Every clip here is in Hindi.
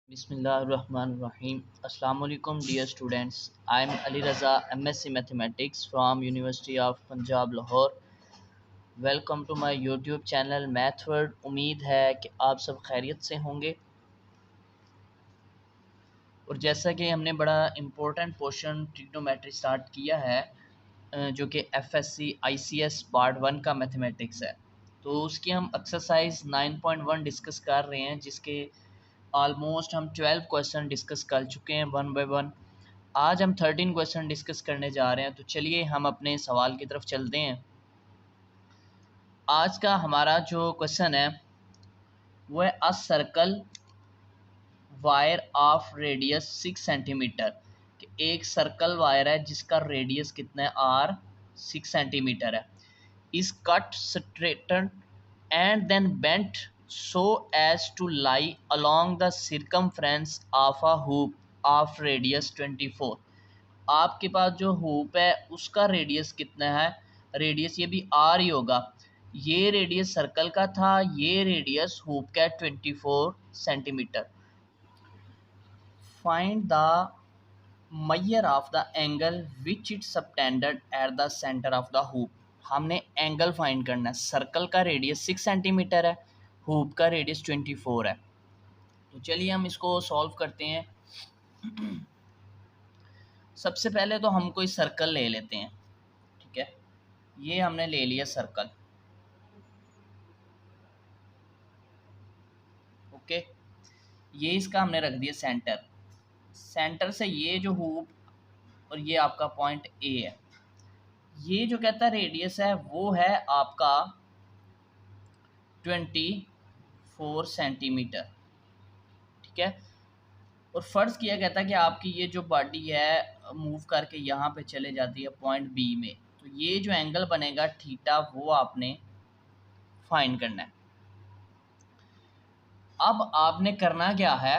Bismillahirrahmanirrahim. Assalamu alaikum dear students. I am Ali Raza, MSc Mathematics from University of Punjab Lahore. Welcome to my YouTube channel Mathword. उम्मीद है कि आप सब खैरियत से होंगे। और जैसा कि हमने बड़ा इम्पोर्टेंट पोर्शन ट्रिग्नोमेट्री स्टार्ट किया है, जो कि एफएससी आईसीएस पार्ट 1 का मैथमेटिक्स है, तो उसकी हम एक्सरसाइज 9.1 डिस्कस कर रहे हैं, जिसके ऑलमोस्ट हम 12 क्वेश्चन डिस्कस कर चुके हैं वन बाय वन। आज हम 13 क्वेश्चन डिस्कस करने जा रहे हैं, तो चलिए हम अपने सवाल की तरफ चलते हैं। आज का हमारा जो क्वेश्चन है वो है a circle wire of radius 6 centimetre. कि एक सर्कल वायर है जिसका रेडियस कितना है, आर 6 सेंटीमीटर है, is cut straighten and then bent so as to lie along the circumference of a hoop of radius 24। आपके पास जो हुप है उसका रेडियस कितना है, रेडियस ये भी आर ही होगा। ये रेडियस सर्कल का था, ये रेडियस हुप का है 24 centimetre. Find the measure of the angle which it subtended at the centre of the hoop. हमने एंगल फाइंड करना है। सर्कल का रेडियस 6 सेंटीमीटर है, हुप का रेडियस 24 है। तो चलिए हम इसको सॉल्व करते हैं। सबसे पहले तो हम कोई सर्कल ले लेते हैं। ठीक है, ये हमने ले लिया सर्कल। ओके, ये इसका हमने रख दिया सेंटर। सेंटर से ये जो हुप और ये आपका पॉइंट ए है, ये जो कहता है रेडियस है वो है आपका 24 सेंटीमीटर। ठीक है, और फर्ज किया कहता है कि आपकी ये जो बॉडी है मूव करके यहाँ पे चले जाती है पॉइंट बी में, तो ये जो एंगल बनेगा थीटा वो आपने फाइंड करना है। अब आपने करना क्या है,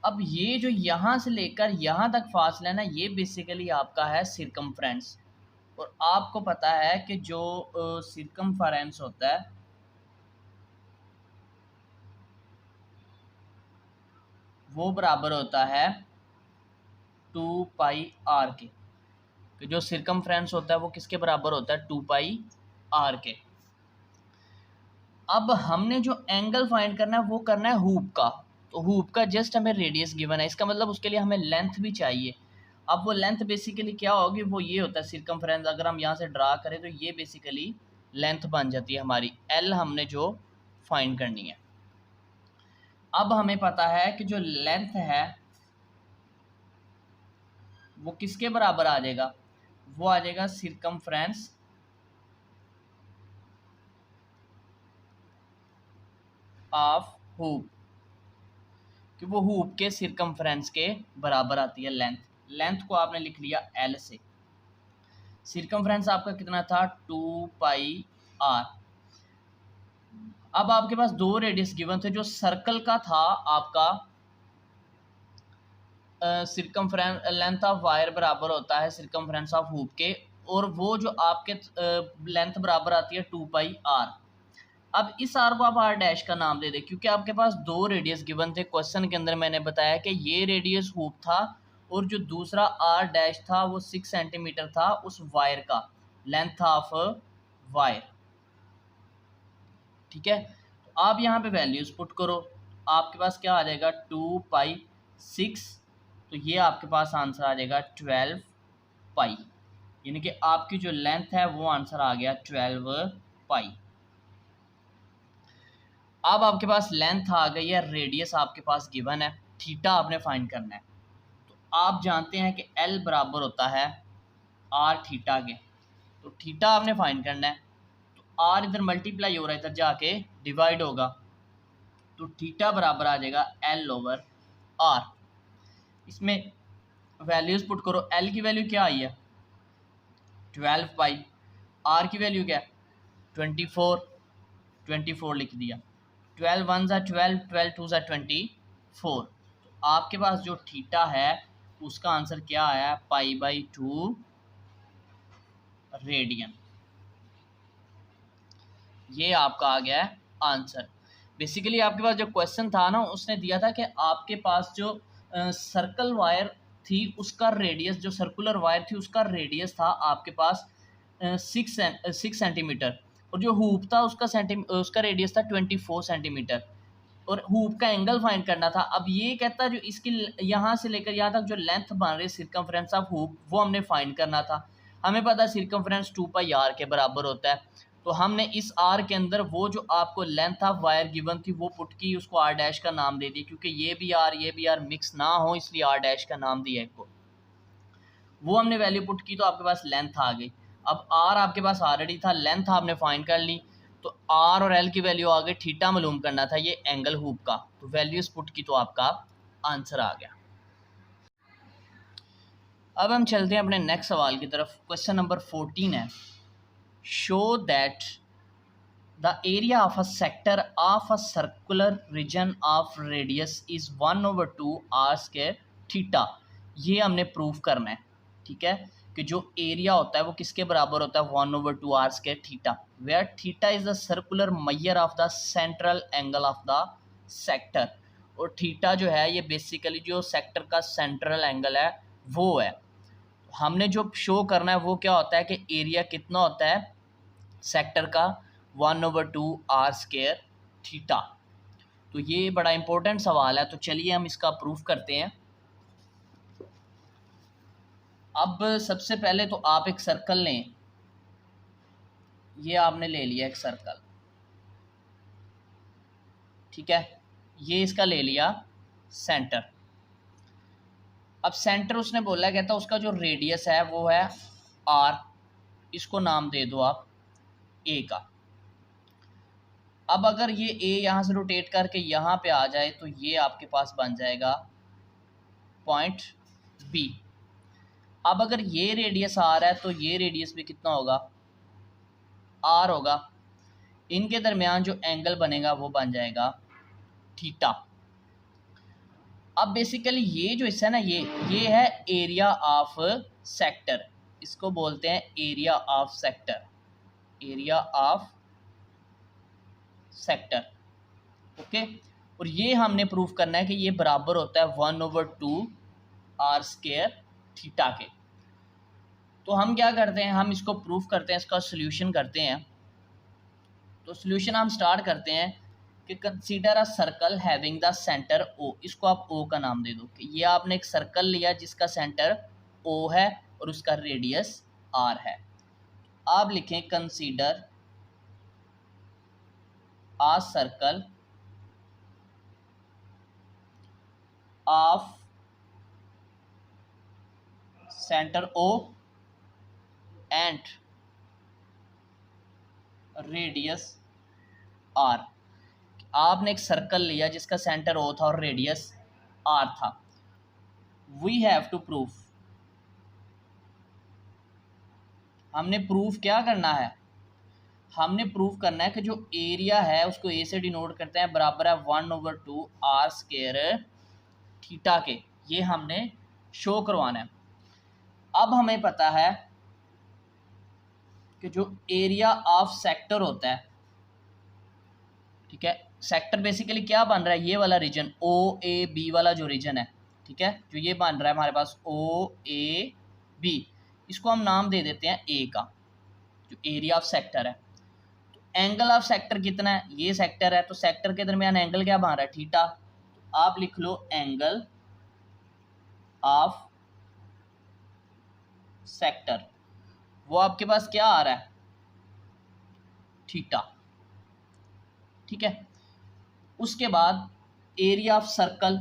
अब ये जो यहाँ से लेकर यहाँ तक फासला है ना, ये बेसिकली आपका है सिरकमफ्रेंस। और आपको पता है कि जो सिरकमफ्रेंस होता है वो बराबर होता है 2πr के। कि जो सिरकमफ्रेंस होता है वो किसके बराबर होता है, 2πr के। अब हमने जो एंगल फाइंड करना है वो करना है हुप का। तो हुप का जस्ट हमें रेडियस गिवन है, इसका मतलब उसके लिए हमें लेंथ भी चाहिए। अब वो लेंथ बेसिकली क्या होगी, वो ये होता है सिरकमफ्रेंस। अगर हम यहाँ से ड्रा करें तो ये बेसिकली लेंथ बन जाती है हमारी, एल हमने जो फाइंड करनी है। अब हमें पता है कि जो लेंथ है वो किसके बराबर आ जाएगा, वो आ जाएगा सिरकमफ्रेंस ऑफ हुप। कि वो हुप के सिरकमफ्रेंस के बराबर आती है लेंथ। लेंथ को आपने लिख लिया एल से। सिरकमफ्रेंस आपका कितना था, 2πr। अब आपके पास दो रेडियस गिवन थे। जो सर्कल का था आपका सिरकमफ्रेंस लेंथ ऑफ वायर बराबर होता है सिरकमफ्रेंस ऑफ हुप के, और वो जो आपके लेंथ बराबर आती है 2πr। अब इस आर को आप आर डैश का नाम दे दें, क्योंकि आपके पास दो रेडियस गिवन थे। क्वेश्चन के अंदर मैंने बताया कि ये रेडियस हुप था और जो दूसरा आर डैश था वो 6 सेंटीमीटर था उस वायर का, लेंथ ऑफ वायर। ठीक है, तो आप यहाँ पे वैल्यूज पुट करो, आपके पास क्या आ जाएगा 2π6। तो ये आपके पास आंसर आ जाएगा 12π। यानी कि आपकी जो लेंथ है वो आंसर आ गया 12π। अब आपके पास लेंथ आ गई है, रेडियस आपके पास गिवन है, थीटा आपने फाइंड करना है। तो आप जानते हैं कि एल बराबर होता है आर थीटा के। तो थीटा आपने फाइंड करना है, तो आर इधर मल्टीप्लाई हो रहा है, इधर जाके डिवाइड होगा, तो थीटा बराबर आ जाएगा एल ओवर आर। इसमें वैल्यूज पुट करो। एल की वैल्यू क्या आई है 12π, आर की वैल्यू क्या है 24, 24 लिख दिया। 12 वन ज़ा 12, 12 टू ज़ा 24। तो आपके पास जो थीटा है उसका आंसर क्या आया, π/2 रेडियन। ये आपका आ गया है आंसर। बेसिकली आपके पास जो क्वेश्चन था ना, उसने दिया था कि आपके पास जो सर्कल वायर थी उसका रेडियस, जो सर्कुलर वायर थी उसका रेडियस था आपके पास 6 सेंटीमीटर, और जो हूप था उसका रेडियस था 24 सेंटीमीटर, और हूप का एंगल फाइंड करना था। अब ये कहता जो इसकी यहाँ से लेकर यहाँ तक जो लेंथ बन रही है सर्कमफ्रेंस ऑफ हूप, वो हमने फाइंड करना था। हमें पता है सर्कमफ्रेंस 2πr के बराबर होता है, तो हमने इस आर के अंदर वो जो आपको लेंथ ऑफ वायर गिवन थी वो पुट की, उसको आर डैश का नाम दे दिया, क्योंकि ये भी आर मिक्स ना हो इसलिए आर डैश का नाम दिया इसको। वो हमने वैल्यू पुट की तो आपके पास लेंथ आ गई। अब आर आपके पास ऑलरेडी था, लेंथ आपने फाइंड कर ली, तो आर और एल की वैल्यू आ गई, थीटा मालूम करना था, ये एंगल हूप का, तो वैल्यूज पुट की तो आपका आंसर आ गया। अब हम चलते हैं अपने नेक्स्ट सवाल की तरफ। क्वेश्चन नंबर 14 है, show that the area of a sector of a circular region of radius is 1/2 R square theta. ये हमने प्रूव करना है, ठीक है, कि जो एरिया होता है वो किसके बराबर होता है, 1/2 R square theta, where theta is the circular measure of the central angle of the sector. और थीटा जो है ये बेसिकली जो सेक्टर का सेंट्रल एंगल है वो है। हमने जो शो करना है वो क्या होता है कि एरिया कितना होता है सेक्टर का, 1/2 आर स्क्वायर थीटा। तो ये बड़ा इंपॉर्टेंट सवाल है, तो चलिए हम इसका प्रूफ करते हैं। अब सबसे पहले तो आप एक सर्कल लें, ये आपने ले लिया एक सर्कल, ठीक है, ये इसका ले लिया सेंटर। अब सेंटर उसने बोला, कहता उसका जो रेडियस है वो है आर, इसको नाम दे दो आप ए का। अब अगर ये ए यहाँ से रोटेट करके यहाँ पे आ जाए तो ये आपके पास बन जाएगा पॉइंट बी। अब अगर ये रेडियस आर है तो ये रेडियस भी कितना होगा, आर होगा। इनके दरमियान जो एंगल बनेगा वो बन जाएगा थीटा। अब बेसिकली ये जो हिस्सा है ना, ये है एरिया ऑफ सेक्टर, इसको बोलते हैं area of sector, area of sector, okay. और ये हमने प्रूफ करना है कि ये बराबर होता है 1/2 आर स्क्वायर थीटा के। तो हम क्या करते हैं, हम इसको प्रूफ करते हैं, इसका सोल्यूशन करते हैं। तो सोल्यूशन हम स्टार्ट करते हैं कि consider a circle having the centre O, इसको आप ओ का नाम दे दो कि ये आपने एक सर्कल लिया जिसका सेंटर ओ है और उसका रेडियस आर है। आप लिखें consider a circle of centre O and radius R. आपने एक सर्कल लिया जिसका सेंटर ओ था और रेडियस आर था। वी हैव टू प्रूफ, हमने प्रूफ क्या करना है, हमने प्रूफ करना है कि जो एरिया है उसको ए से डिनोट करते हैं, बराबर है 1/2 आर स्क्वायर थीटा के। ये हमने शो करवाना है। अब हमें पता है कि जो एरिया ऑफ सेक्टर होता है, ठीक है, सेक्टर बेसिकली क्या बन रहा है, ये वाला रीजन ओ ए बी वाला जो रीजन है, ठीक है, जो ये बन रहा है हमारे पास ओ ए बी, इसको हम नाम दे देते हैं ए का, जो एरिया ऑफ सेक्टर है। एंगल ऑफ सेक्टर कितना है, ये सेक्टर है, तो सेक्टर के दरमियान एंगल क्या बन रहा है, थीटा। तो आप लिख लो एंगल ऑफ सेक्टर, वो आपके पास क्या आ रहा है, थीटा, ठीक है। उसके बाद एरिया ऑफ सर्कल,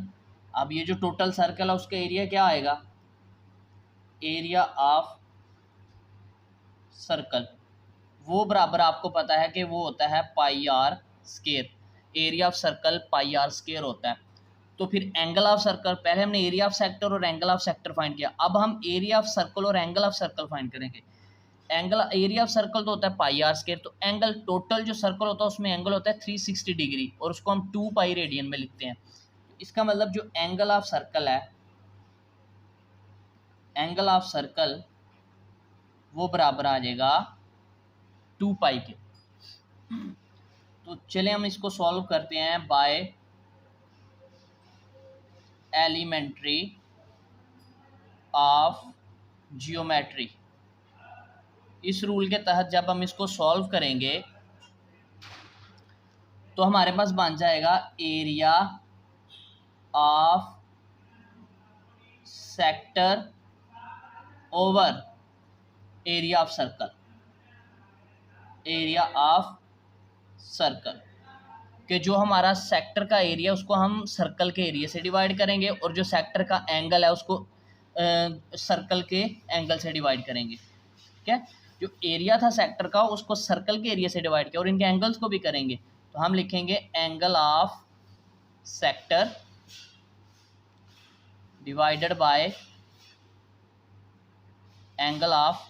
अब ये जो टोटल सर्कल है उसका एरिया क्या आएगा, एरिया ऑफ सर्कल, वो बराबर आपको पता है कि वो होता है pi r square, area of circle pi r square होता है। तो फिर एंगल ऑफ सर्कल, पहले हमने एरिया ऑफ सेक्टर और एंगल ऑफ सेक्टर फाइंड किया, अब हम एरिया ऑफ सर्कल और एंगल ऑफ सर्कल फाइंड करेंगे। एंगल एरिया ऑफ सर्कल तो होता है पाई आर स्क्वायर, तो एंगल टोटल जो सर्कल होता है उसमें एंगल होता है 360 डिग्री और उसको हम 2 पाई रेडियन में लिखते हैं। इसका मतलब जो एंगल ऑफ सर्कल है, एंगल ऑफ सर्कल वो बराबर आ जाएगा 2 पाई के। तो चले हम इसको सॉल्व करते हैं बाय एलिमेंट्री ऑफ जियोमेट्री। इस रूल के तहत जब हम इसको सॉल्व करेंगे तो हमारे पास बन जाएगा area of sector over area of circle, area of circle कि जो हमारा सेक्टर का एरिया उसको हम सर्कल के एरिया से डिवाइड करेंगे और जो सेक्टर का एंगल है उसको सर्कल के एंगल से डिवाइड करेंगे। ठीक है, जो एरिया था सेक्टर का उसको सर्कल के एरिया से डिवाइड किया और इनके एंगल्स को भी करेंगे। तो हम लिखेंगे angle of sector divided by angle of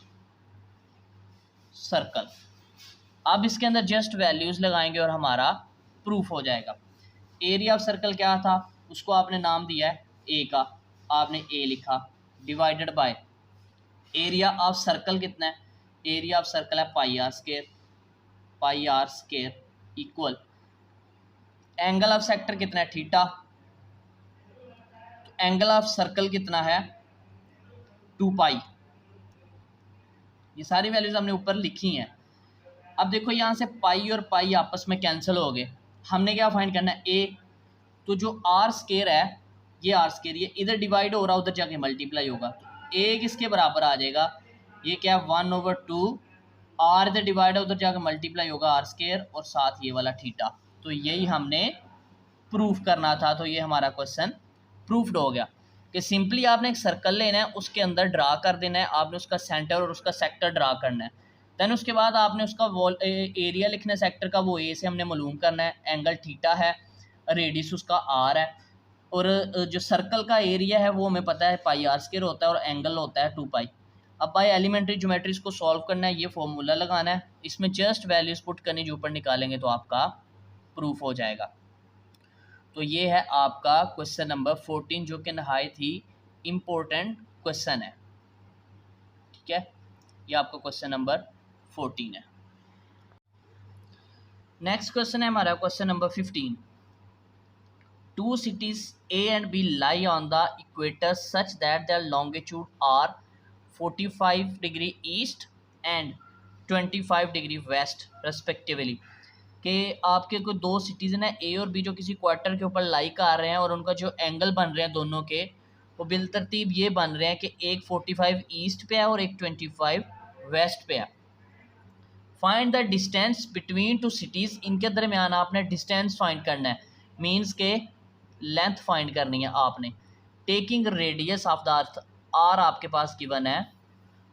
circle. अब इसके अंदर जस्ट वैल्यूज लगाएंगे और हमारा प्रूफ हो जाएगा। एरिया ऑफ सर्कल क्या था, उसको आपने नाम दिया है ए का, आपने ए लिखा, divided by area of circle कितना है, एरिया ऑफ सर्कल है pi r square equal angle of sector कितना है थीटा, तो एंगल ऑफ सर्कल कितना है 2 पाई। ये सारी वैल्यूज हमने ऊपर लिखी हैं। अब देखो यहाँ से पाई और पाई आपस में कैंसिल हो गए। हमने क्या फाइंड करना है ए, तो जो आर स्केयर है ये आर स्केयर ये इधर डिवाइड हो रहा है उधर जाके मल्टीप्लाई होगा, तो ए किसके बराबर आ जाएगा, ये क्या है 1/2 आर इधर डिवाइड है उधर जाके मल्टीप्लाई होगा आर स्केयर और साथ ये वाला थीटा। तो यही हमने प्रूफ करना था। तो ये हमारा क्वेश्चन प्रूफ्ड हो गया कि सिंपली आपने एक सर्कल लेना है, उसके अंदर ड्रा कर देना है, आपने उसका सेंटर और उसका सेक्टर ड्रा करना है। दैन उसके बाद आपने उसका वॉल एरिया लिखना है सेक्टर का, वो ए से हमने मालूम करना है, एंगल थीटा है, रेडियस उसका आर है और जो सर्कल का एरिया है वो हमें पता है पाई आर स्क्वायर होता है और एंगल होता है 2 पाई। अब बाय एलिमेंट्री ज्योमेट्री इसको सॉल्व करना है, ये फॉर्मूला लगाना है, इसमें जस्ट वैल्यूज पुट करनी, जो ऊपर निकालेंगे तो आपका प्रूफ हो जाएगा। तो ये है आपका क्वेश्चन नंबर 14 जो कि नहायत ही इम्पोर्टेंट क्वेश्चन है। ठीक है, ये आपका क्वेश्चन नंबर 14 है। नेक्स्ट क्वेश्चन है हमारा question number 15। 2 cities A and B lie on the equator such that their longitude are 45 degree east and 25 degree west respectively। कि आपके कोई 2 सिटीज़ हैं ए और बी जो किसी क्वार्टर के ऊपर लाई कर रहे हैं और उनका जो एंगल बन रहे हैं दोनों के वो बिलतरतीब ये बन रहे हैं कि एक 45 ईस्ट पे है और एक 25 वेस्ट पे है। Find the distance between 2 cities, इनके दरमियान आपने डिस्टेंस फाइंड करना है, मीन्स के लेंथ फाइंड करनी है आपने। Taking radius of the earth, R आपके पास गिवन है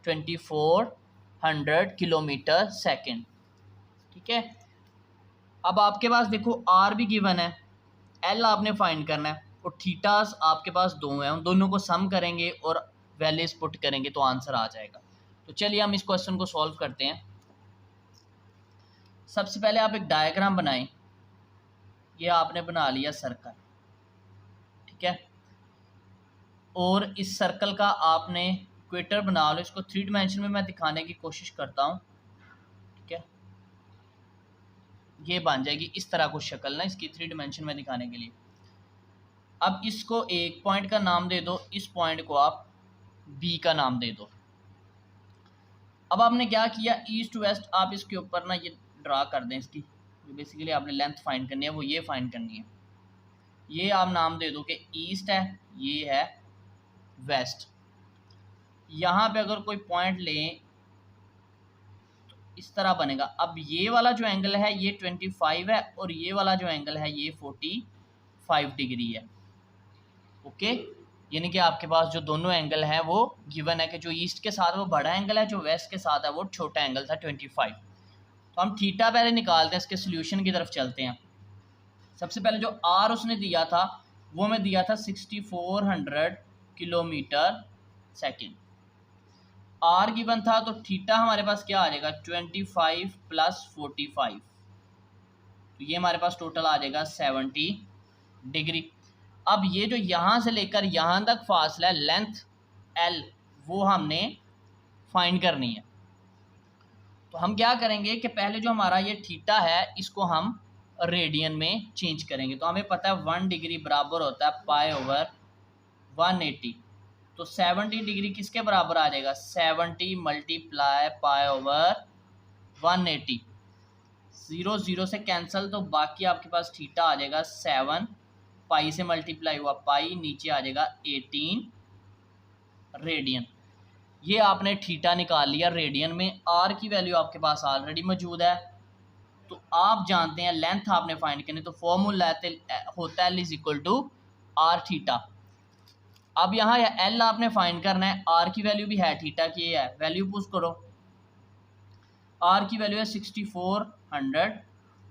2400 किलोमीटर सेकेंड। ठीक है, अब आपके पास देखो आर भी गिवन है, एल आपने फाइंड करना है और थीटास आपके पास 2 हैं, उन दोनों को सम करेंगे और वैल्यूज पुट करेंगे तो आंसर आ जाएगा। तो चलिए हम इस क्वेश्चन को सॉल्व करते हैं। सबसे पहले आप एक डायग्राम बनाएं, ये आपने बना लिया सर्कल। ठीक है, और इस सर्कल का आपने इक्वेटर बना लो, इसको 3 डायमेंशन में मैं दिखाने की कोशिश करता हूँ। ठीक है, ये बन जाएगी इस तरह कुछ शक्ल ना इसकी 3 डायमेंशन में दिखाने के लिए। अब इसको एक पॉइंट का नाम दे दो, इस पॉइंट को आप बी का नाम दे दो। अब आपने क्या किया, ईस्ट वेस्ट आप इसके ऊपर ना ये ड्रा कर दें, इसकी जो बेसिकली आपने लेंथ फाइंड करनी है वो ये फाइंड करनी है। ये आप नाम दे दो कि ईस्ट है, ये है वेस्ट। यहाँ पे अगर कोई पॉइंट लें तो इस तरह बनेगा। अब ये वाला जो एंगल है ये 25 है और ये वाला जो एंगल है ये 45 डिग्री है। ओके, यानी कि आपके पास जो दोनों एंगल हैं वो गिवन है कि जो ईस्ट के साथ वो बड़ा एंगल है, जो वेस्ट के साथ है वो छोटा एंगल था 25। तो हम थीटा पहले निकालते हैं, इसके सोल्यूशन की तरफ चलते हैं। सबसे पहले जो आर उसने दिया था वो हमें दिया था 6400 किलोमीटर सेकेंड, आर गिवन था। तो थीटा हमारे पास क्या आ जाएगा 25 + 45, तो ये हमारे पास टोटल आ जाएगा 70 डिग्री। अब ये जो यहाँ से लेकर यहाँ तक फासला है लेंथ एल, वो हमने फाइंड करनी है। तो हम क्या करेंगे कि पहले जो हमारा ये थीटा है इसको हम रेडियन में चेंज करेंगे। तो हमें पता है 1 डिग्री बराबर होता है पाई ओवर 180। तो 70 डिग्री किसके बराबर आ जाएगा, 70 मल्टीप्लाई पाई ओवर 180। 0 0 से कैंसिल, तो बाकी आपके पास थीटा आ जाएगा 7, पाई से मल्टीप्लाई हुआ पाई, नीचे आ जाएगा 18 रेडियन। ये आपने थीटा निकाल लिया रेडियन में। आर की वैल्यू आपके पास ऑलरेडी मौजूद है, तो आप जानते हैं लेंथ आपने फाइंड करनी, तो फॉर्मूला होता है L is equal to R theta. अब यहाँ एल आपने फाइंड करना है, आर की वैल्यू भी है, थीटा की है, वैल्यू पुश करो। आर की वैल्यू है 6400,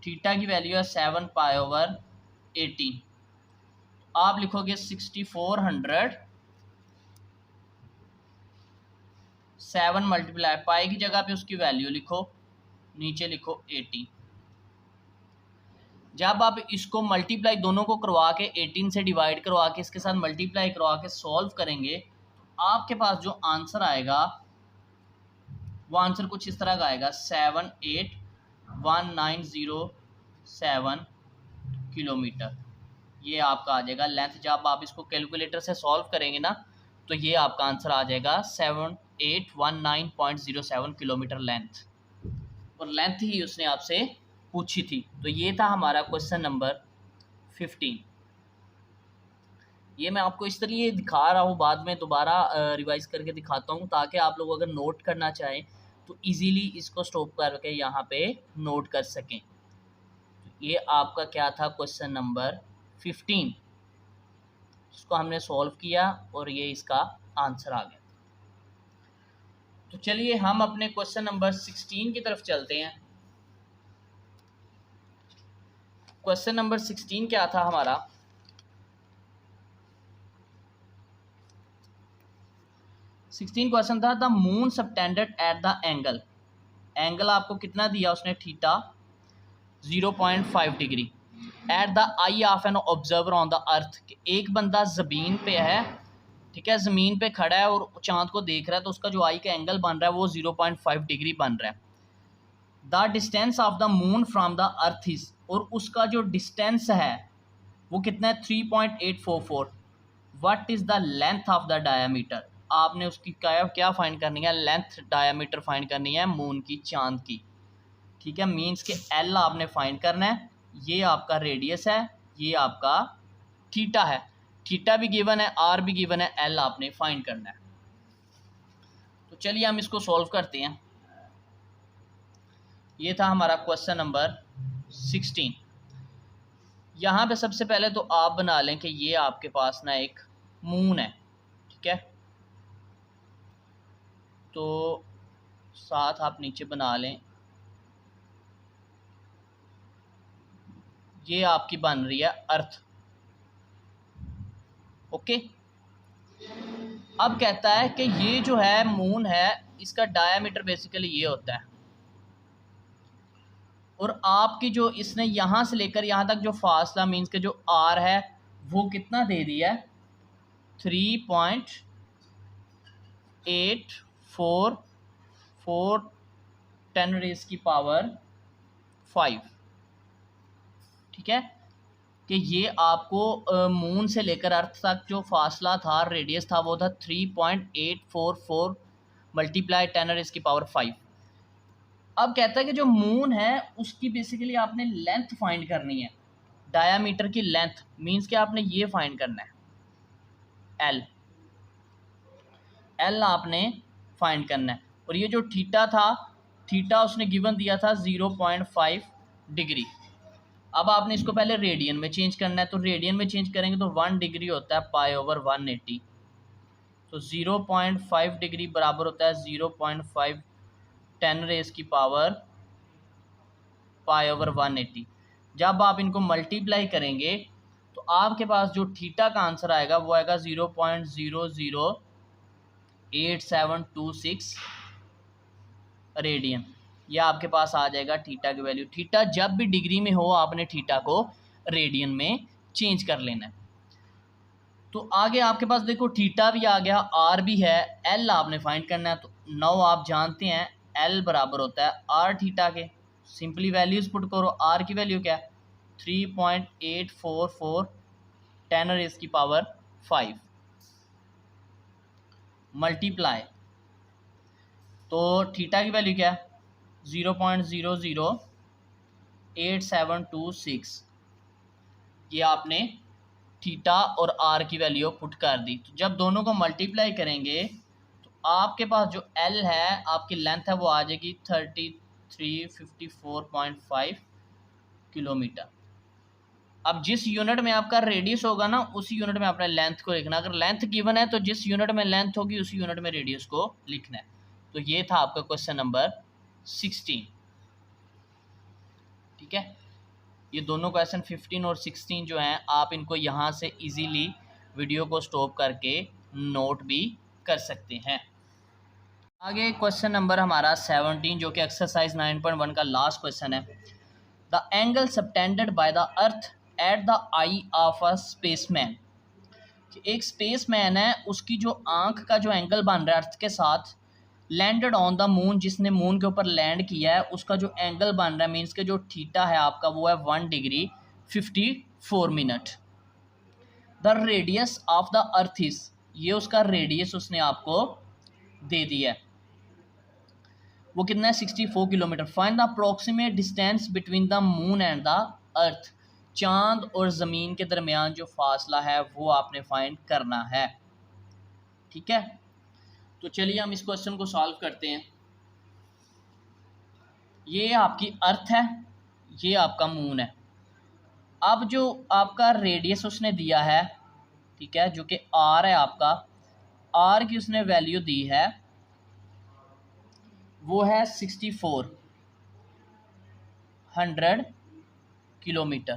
थीटा की वैल्यू है 7 पाई ओवर 18। आप लिखोगे 6400 7 मल्टीप्लाई पाई की जगह पे उसकी वैल्यू लिखो, नीचे लिखो 18। जब आप इसको मल्टीप्लाई दोनों को करवा के 18 से डिवाइड करवा के इसके साथ मल्टीप्लाई करवा के सॉल्व करेंगे, तो आपके पास जो आंसर आएगा वो आंसर कुछ इस तरह का आएगा 781,907 किलोमीटर। ये आपका आ जाएगा लेंथ। जब आप इसको कैलकुलेटर से सॉल्व करेंगे ना, तो ये आपका आंसर आ जाएगा 7819.07 किलोमीटर लेंथ। और लेंथ ही उसने आपसे पूछी थी। तो ये था हमारा क्वेश्चन नंबर 15। ये मैं आपको इस तरह दिखा रहा हूँ, बाद में दोबारा रिवाइज करके दिखाता हूँ, ताकि आप लोग अगर नोट करना चाहें तो इजीली इसको स्टॉप करके यहाँ पे नोट कर सकें। तो ये आपका क्या था, क्वेश्चन नंबर 15, इसको हमने सॉल्व किया और ये इसका आंसर आ गया। तो चलिए हम अपने क्वेश्चन नंबर 16 की तरफ चलते हैं। क्वेश्चन नंबर 16 क्या था हमारा, क्वेश्चन था the moon subtended at the angle. Angle आपको कितना दिया उसने, theta 0.5 degree at the I of an observer on the earth. एक बंदा ज़मीन पे है, ठीक है, ज़मीन पे खड़ा है और चांद को देख रहा है, तो उसका जो आई का एंगल बन रहा है वो 0.5 डिग्री बन रहा है। The distance of the moon from the earth is, और उसका जो डिस्टेंस है वो कितना है, 3.844। What is the length of the diameter. आपने उसकी क्या फाइंड करनी है, लेंथ डायामीटर फाइंड करनी है मून की, चांद की, ठीक है। मीन्स के एल आपने फाइंड करना है, ये आपका रेडियस है, ये आपका थीटा है, थीटा भी गिवन है, आर भी गिवन है, एल आपने फाइंड करना है। तो चलिए हम इसको सॉल्व करते हैं। ये था हमारा क्वेश्चन नंबर 16। यहाँ पे सबसे पहले तो आप बना लें कि ये आपके पास ना एक मून है, ठीक है, तो साथ आप नीचे बना लें, ये आपकी बन रही है अर्थ, ओके। अब कहता है कि ये जो है मून है, इसका डायामीटर बेसिकली ये होता है, और आपकी जो इसने यहाँ से लेकर यहाँ तक जो फासला मीन्स के जो आर है वो कितना दे दिया है, 3.844 10⁵, ठीक है, कि ये आपको मून से लेकर अर्थ तक जो फासला था, रेडियस था, वो था 3.844 मल्टीप्लाई 10⁵। अब कहता है कि जो मून है उसकी बेसिकली आपने लेंथ फाइंड करनी है, डायामीटर की लेंथ, मींस कि आपने ये फाइंड करना है, एल आपने फाइंड करना है। और ये जो थीटा था, थीटा उसने गिवन दिया था 0.5 डिग्री। अब आपने इसको पहले रेडियन में चेंज करना है, तो रेडियन में चेंज करेंगे तो 1 डिग्री होता है पाई ओवर 180। तो 0.5 डिग्री बराबर होता है 0.5 10⁵ पाई ओवर 180। जब आप इनको मल्टीप्लाई करेंगे तो आपके पास जो थीटा का आंसर आएगा वो आएगा 0.008726 रेडियन। यह आपके पास आ जाएगा थीटा की वैल्यू। थीटा जब भी डिग्री में हो आपने थीटा को रेडियन में चेंज कर लेना है। तो आगे आपके पास देखो थीटा भी आ गया, आर भी है, एल आपने फाइंड करना है। तो 9 आप जानते हैं एल बराबर होता है आर थीटा के, सिंपली वैल्यूज पुट करो। आर की वैल्यू क्या है 3.844 10⁻⁵ मल्टीप्लाई, तो थीटा की वैल्यू क्या है 0.008726। ये आपने थीटा और आर की वैल्यू पुट कर दी। तो जब दोनों को मल्टीप्लाई करेंगे तो आपके पास जो एल है, आपकी लेंथ है, वो आ जाएगी 3354.5 किलोमीटर। अब जिस यूनिट में आपका रेडियस होगा ना, उसी यूनिट में आपने लेंथ को लिखना। अगर लेंथ गिवन है तो जिस यूनिट में लेंथ होगी उसी यूनिट में रेडियस को लिखना है। तो ये था आपका क्वेश्चन नंबर 16। ठीक है, ये दोनों क्वेश्चन 15 और 16 जो हैं, आप इनको यहाँ से इजीली वीडियो को स्टॉप करके नोट भी कर सकते हैं। आगे क्वेश्चन नंबर हमारा 17 जो कि एक्सरसाइज 9.1 का लास्ट क्वेश्चन है। The angle subtended by the earth at the I of a spaceman. एक स्पेसमैन है, उसकी जो आंख का जो एंगल बन रहा है अर्थ के साथ, लैंडेड ऑन द मून, जिसने मून के ऊपर लैंड किया है, उसका जो एंगल बन रहा है मीन्स के जो थीटा है आपका वो है 1°54'। The radius of the earth is, ये उसका रेडियस उसने आपको दे दिया है, वो कितना है 64 kilometre. Find the approximate distance between the moon and the earth. चांद और ज़मीन के दरमियान जो फासला है वो आपने फाइंड करना है। ठीक है, तो चलिए हम इस क्वेश्चन को सॉल्व करते हैं। ये आपकी अर्थ है, ये आपका मून है। अब जो आपका रेडियस उसने दिया है, ठीक है, जो कि आर है आपका, आर की उसने वैल्यू दी है वो है 6400 किलोमीटर,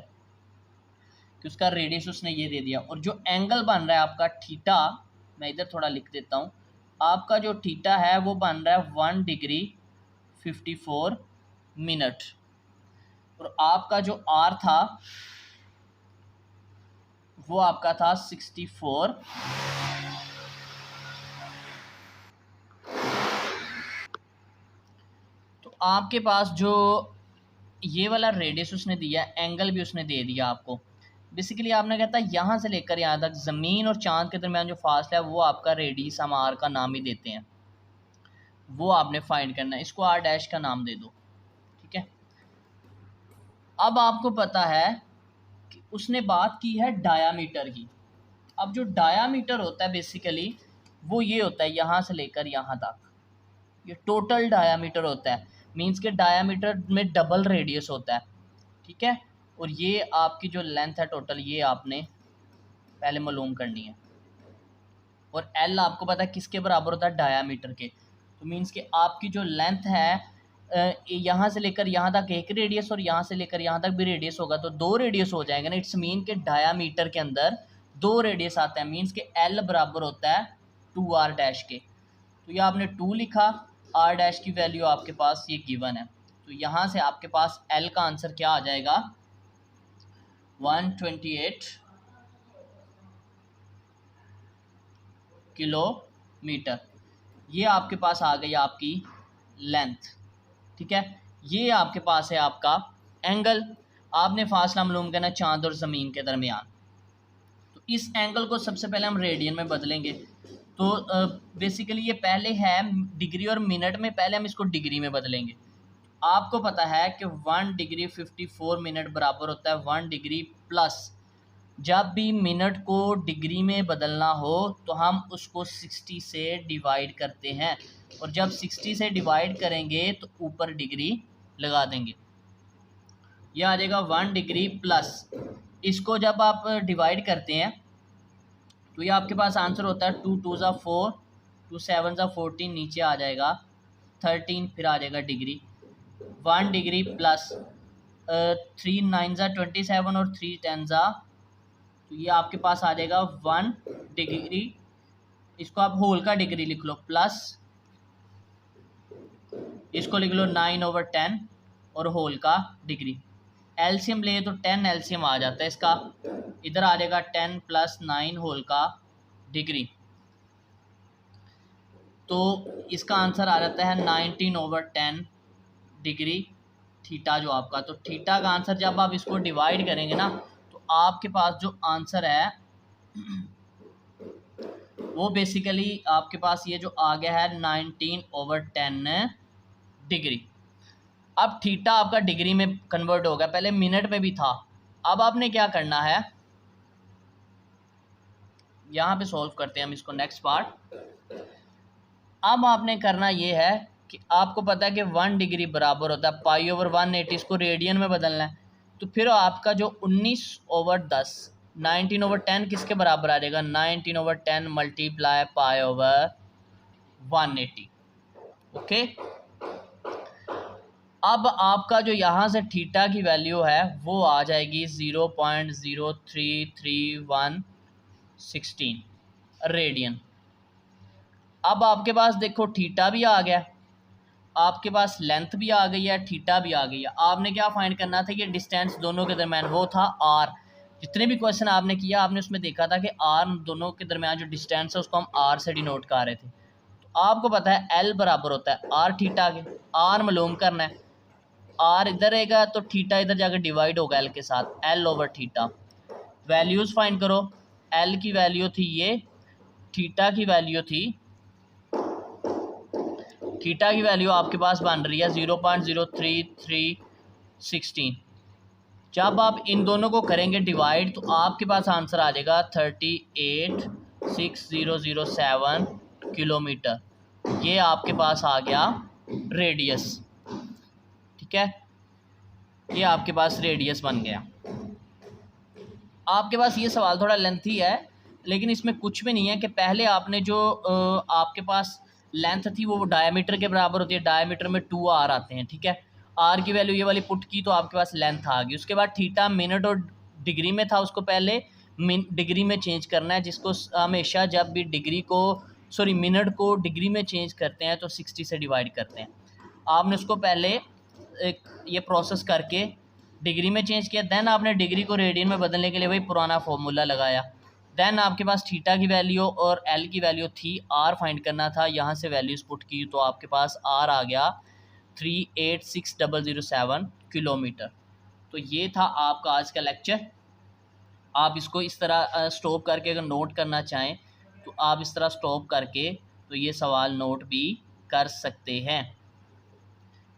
कि उसका रेडियस उसने ये दे दिया। और जो एंगल बन रहा है आपका थीटा, मैं इधर थोड़ा लिख देता हूँ, आपका जो थीटा है वो बन रहा है 1°54'। और आपका जो आर था वो आपका था 64। तो आपके पास जो ये वाला रेडियस उसने दिया, एंगल भी उसने दे दिया आपको। बेसिकली आपने कहता है यहाँ से लेकर यहाँ तक ज़मीन और चांद के दरमियान जो फासला है वो आपका रेडियस, हम आर का नाम ही देते हैं, वो आपने फाइंड करना है। इसको आर डैश का नाम दे दो। ठीक है, अब आपको पता है कि उसने बात की है डायामीटर की। अब जो डायामीटर होता है बेसिकली वो ये होता है यहाँ से लेकर यहाँ तक, ये टोटल डायामीटर होता है। मीन्स के डायामीटर में डबल रेडियस होता है। ठीक है, और ये आपकी जो लेंथ है टोटल, ये आपने पहले मालूम करनी है। और एल आपको पता है किसके बराबर होता है, डायामीटर के। तो मीन्स के आपकी जो लेंथ है यहाँ से लेकर यहाँ तक एक रेडियस और यहाँ से लेकर यहाँ तक भी रेडियस होगा, तो दो रेडियस हो जाएंगे ना। इट्स मीन के डायामीटर के अंदर दो रेडियस आते हैं। मीन्स के एल बराबर होता है 2r डैश के। तो ये आपने 2 लिखा, r डैश की वैल्यू आपके पास ये गिवन है। तो यहाँ से आपके पास l का आंसर क्या आ जाएगा 128 किलोमीटर। ये आपके पास आ गई आपकी लेंथ। ठीक है, ये आपके पास है आपका एंगल। आपने फासला मालूम करना चांद और ज़मीन के दरमियान। तो इस एंगल को सबसे पहले हम रेडियन में बदलेंगे। तो बेसिकली ये पहले है डिग्री और मिनट में, पहले हम इसको डिग्री में बदलेंगे। आपको पता है कि 1°54' बराबर होता है 1 डिग्री प्लस। जब भी मिनट को डिग्री में बदलना हो तो हम उसको 60 से डिवाइड करते हैं, और जब 60 से डिवाइड करेंगे तो ऊपर डिग्री लगा देंगे, यह आ जाएगा 1 डिग्री प्लस। इसको जब आप डिवाइड करते हैं तो ये आपके पास आंसर होता है 2 2 ज़ा 4, 2 7 ज़ा 14, नीचे आ जाएगा 13, फिर आ जाएगा डिग्री। 1 डिग्री प्लस 3 9 ज़ा 27 और 3 10 ज़ा, तो ये आपके पास आ जाएगा 1 डिग्री। इसको आप होल का डिग्री लिख लो, प्लस इसको लिख लो 9/10 और होल का डिग्री। एलसीएम ले तो 10 एलसीएम आ जाता है इसका, इधर आ जाएगा 10 + 9 होल का डिग्री। तो इसका आंसर आ जाता है 19/10 डिग्री। थीटा जो आपका, तो थीटा का आंसर जब आप इसको डिवाइड करेंगे ना तो आपके पास जो आंसर है वो बेसिकली आपके पास ये जो आ गया है 19/10 डिग्री। अब थीटा आपका डिग्री में कन्वर्ट हो गया, पहले मिनट में भी था। अब आपने क्या करना है, यहाँ पे सॉल्व करते हैं हम इसको नेक्स्ट पार्ट। अब आपने करना ये है कि आपको पता है कि 1 डिग्री बराबर होता है π/180, इसको रेडियन में बदलना है। तो फिर आपका जो 19/10 19/10 किसके बराबर आ जाएगा, 19/10 मल्टीप्लाई π/180। ओके, अब आपका जो यहाँ से थीटा की वैल्यू है वो आ जाएगी 0.03316 रेडियन। अब आपके पास देखो थीटा भी आ गया, आपके पास लेंथ भी आ गई है, थीटा भी आ गई है। आपने क्या फाइंड करना था, ये डिस्टेंस दोनों के दरमियान वो था आर। जितने भी क्वेश्चन आपने किया आपने उसमें देखा था कि आर दोनों के दरमियान जो डिस्टेंस है उसको हम आर से डिनोट कर रहे थे। तो आपको पता है एल बराबर होता है आर थीटा के, आर मालूम करना है, आर इधर रहेगा तो थीटा इधर जाकर डिवाइड होगा एल के साथ, L/थीटा। वैल्यूज़ फाइंड करो, एल की वैल्यू थी ये, थीटा की वैल्यू थी, थीटा की वैल्यू आपके पास बन रही है 0.03316। जब आप इन दोनों को करेंगे डिवाइड तो आपके पास आंसर आ जाएगा 38,6007 किलोमीटर। ये आपके पास आ गया रेडियस, ठीक है, ये आपके पास रेडियस बन गया। आपके पास ये सवाल थोड़ा लेंथी है लेकिन इसमें कुछ भी नहीं है कि पहले आपने जो आपके पास लेंथ थी वो डायमीटर के बराबर होती है, डायमीटर में 2r आते हैं, ठीक है। r की वैल्यू ये वाली पुट की तो आपके पास लेंथ आ गई। उसके बाद थीटा मिनट और डिग्री में था, उसको पहले डिग्री में चेंज करना है, जिसको हमेशा जब भी मिनट को डिग्री में चेंज करते हैं तो 60 से डिवाइड करते हैं। आपने उसको पहले ये प्रोसेस करके डिग्री में चेंज किया, देन आपने डिग्री को रेडियन में बदलने के लिए वही पुराना फॉर्मूला लगाया। देन आपके पास थीटा की वैल्यू और एल की वैल्यू थी, आर फाइंड करना था, यहाँ से वैल्यूज़ पुट की तो आपके पास आर आ गया 386007 किलोमीटर। तो ये था आपका आज का लेक्चर। आप इसको इस तरह स्टॉप करके अगर नोट करना चाहें तो आप इस तरह स्टॉप करके तो ये सवाल नोट भी कर सकते हैं।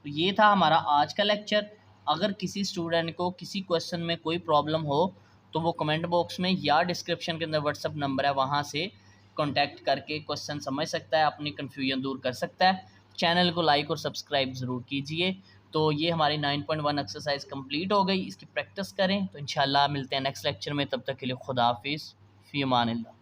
तो ये था हमारा आज का लेक्चर। अगर किसी स्टूडेंट को किसी क्वेश्चन में कोई प्रॉब्लम हो तो वो कमेंट बॉक्स में या डिस्क्रिप्शन के अंदर व्हाट्सअप नंबर है वहाँ से कांटेक्ट करके क्वेश्चन समझ सकता है, अपनी कन्फ्यूजन दूर कर सकता है। चैनल को लाइक और सब्सक्राइब ज़रूर कीजिए। तो ये हमारी 9.1 एक्सरसाइज कंप्लीट हो गई, इसकी प्रैक्टिस करें। तो इंशाल्लाह मिलते हैं नेक्स्ट लेक्चर में, तब तक के लिए खुदा हाफिज़, फ़ी अमान अल्लाह।